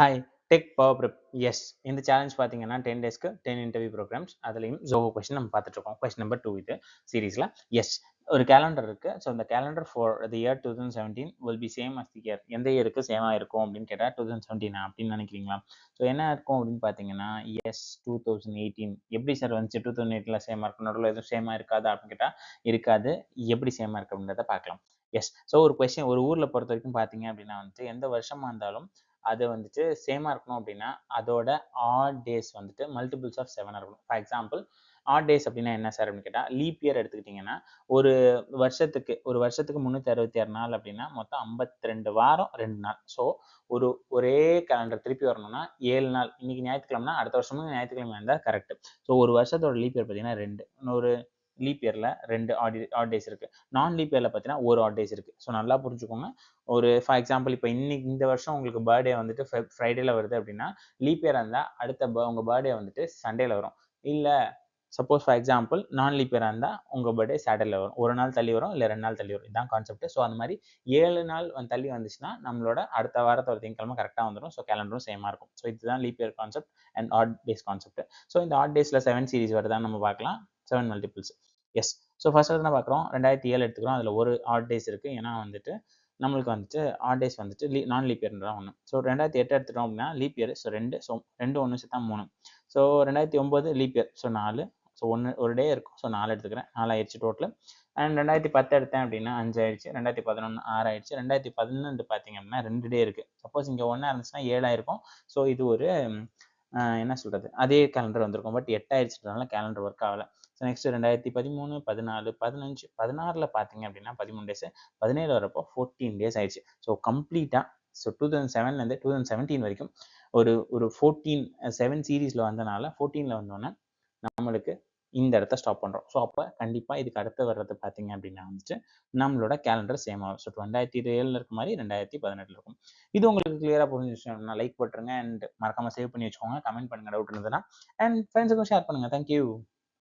Hi tech power brief எஸ் இந்த challenge பார்த்தீங்கன்னா 10 டேஸ்க்கு 10 இன்டர்வியூ ப்ரோக்ராம்ஸ் அதுலேயும் ஜோவோ கொஸ்டின் நம்ம பார்த்துட்டு இருக்கோம். கொஸ்டின் நம்பர் 2 இது சீரீஸில். எஸ் ஒரு கேலண்டர் இருக்கு. ஸோ இந்த calendar for the year 2017 will be same as the year. எந்த இயருக்கு சேமாக இருக்கும் அப்படின்னு கேட்டால் 2017 அப்படின்னு நினைக்கிறீங்களா? ஸோ என்ன இருக்கும் அப்படின்னு பார்த்தீங்கன்னா எஸ் 2018 எப்படி சார் வந்துச்சு 2008 சேமாக இருக்கும், நடுவில் எதுவும் சேமாக இருக்காது அப்படின்னு கேட்டால் இருக்காது. எப்படி சேமாக இருக்கு அப்படின்றத பார்க்கலாம். எஸ் ஸோ ஒரு கொஸ்டின் ஒரு ஊரில் பொறுத்த வரைக்கும் பார்த்தீங்க அப்படின்னா வந்துட்டு எந்த வருஷமாக இருந்தாலும் அது வந்துட்டு சேமா இருக்கணும் அப்படின்னா அதோட ஆட் டேஸ் வந்துட்டு மல்டிபிள்ஸ் ஆஃப் 7 இருக்கணும். ஃபார் எக்ஸாம்பிள் ஆட் டேஸ் அப்படின்னா என்ன சார் அப்படின்னு கேட்டால் லீப் இயர் எடுத்துக்கிட்டிங்கன்னா ஒரு வருஷத்துக்கு 366 நாள் அப்படின்னா மொத்தம் 52 வாரம் 2 நாள். ஸோ ஒரே கேலண்டர் திருப்பி வரணும்னா 7 நாள். இன்னைக்கு ஞாயிற்றுக்கிழமைனா அடுத்த வருஷமும் ஞாயிற்றுக்கிழமை இருந்தால் கரெக்ட். ஸோ ஒரு வருஷத்தோட லீப் இயர் பார்த்தீங்கன்னா 2. இன்னொரு லீப் இயர்ல 2 ஆட் டேஸ் இருக்கு. நான் லீப் இயர்ல பார்த்தீங்கன்னா ஒரு ஆட் டேஸ் இருக்கு. ஸோ நல்லா புரிஞ்சுக்கோங்க. ஒரு ஃபார் எக்ஸாம்பிள் இப்போ இன்னைக்கு இந்த வருஷம் உங்களுக்கு பர்த்டே வந்துட்டு ஃப்ரைடேல வருது அப்படின்னா லீப் இயர் இருந்தால் உங்கள் பர்த்டே வந்துட்டு சண்டேல வரும். இல்லை சப்போஸ் ஃபார் எக்ஸாம்பிள் நான் லீப் இயராக இருந்தால் உங்கள் பர்த்டே சாட்டர்டேல வரும். ஒரு நாள் தள்ளி வரும், இல்லை 2 நாள் தள்ளி வரும். இதுதான் கான்செப்ட். ஸோ அந்த மாதிரி 7 நாள் தள்ளி வந்துச்சுன்னா நம்மளோட அடுத்த வாரத்தோட திங்கக்கிழமை கரெக்டாக வந்துடும். ஸோ கேலண்டரும் சேமாக இருக்கும். ஸோ இதுதான் leap year concept and odd days concept. So இந்த ஆட் டேஸில் 7 சீரிஸ் வருதான்னு நம்ம பார்க்கலாம். 7 மல்டிபிள்ஸ். எஸ் ஸோ ஃபர்ஸ்ட் என்ன பார்க்குறோம், 2007 எடுத்துக்கிறோம். அதில் ஒரு ஆட் டேஸ் இருக்குது. ஏன்னா வந்துட்டு நம்மளுக்கு வந்துட்டு ஆட் டேஸ் வந்துட்டு நான் லீப் இயர்ன்றா ஒன்று. ஸோ 2008 எடுத்துட்டோம் அப்படின்னா லீப் இயர். ஸோ 2. ஸோ 2 1 சேர்த்தா 3. So 2009 leap year. So 4. So ஒரு டே இருக்கும். ஸோ 4 எடுத்துக்கிறேன். 4 ஆயிடுச்சு டோட்டல். அண்ட் 2010 எடுத்தேன் அப்படின்னா 5 ஆயிடுச்சு. 2011 6 ஆயிடுச்சு. 2012 பார்த்தீங்க அப்படின்னா 2 டே இருக்குது. சப்போஸ் இங்கே 1 இருந்துச்சுன்னா 7 ஆயிருக்கும். ஸோ இது ஒரு என்ன சொல்கிறது, அதே கேலண்டர் வந்திருக்கும். பட் 8 ஆயிடுச்சுன்றதுனால கேலண்டர் ஒர்க் ஆகலை. ஸோ நெக்ஸ்ட் 2013 14 15 16 பார்த்தீங்க அப்படின்னா 13 டேஸ். 17 வரப்போ 14 டேஸ் ஆயிடுச்சு. ஸோ கம்ப்ளீட்டாக ஸோ 2007லேருந்து 2017 வரைக்கும் ஒரு 7 சீரீஸில் வந்தனால 14ல் வந்தோன்னே நம்மளுக்கு இந்த இடத்த ஸ்டாப் பண்ணுறோம். ஸோ அப்போ கண்டிப்பாக இதுக்கு அடுத்து வர்றது பார்த்தீங்க அப்படின்னா வந்துட்டு நம்மளோட கேலண்டர் சேம் ஆகும். ஸோ 2007 இருக்க மாதிரி 2018 இருக்கும். இது உங்களுக்கு கிளியராக புரிஞ்சிச்சுன்னா லைக் போட்டுருங்க அண்ட் மறக்காமல் சேவ் பண்ணி வச்சுக்கோங்க. கமெண்ட் பண்ணுங்க டவுட் இருந்ததுன்னா அண்ட் ஃப்ரெண்ட்ஸுக்கும் ஷேர் பண்ணுங்கள். தேங்க்யூ.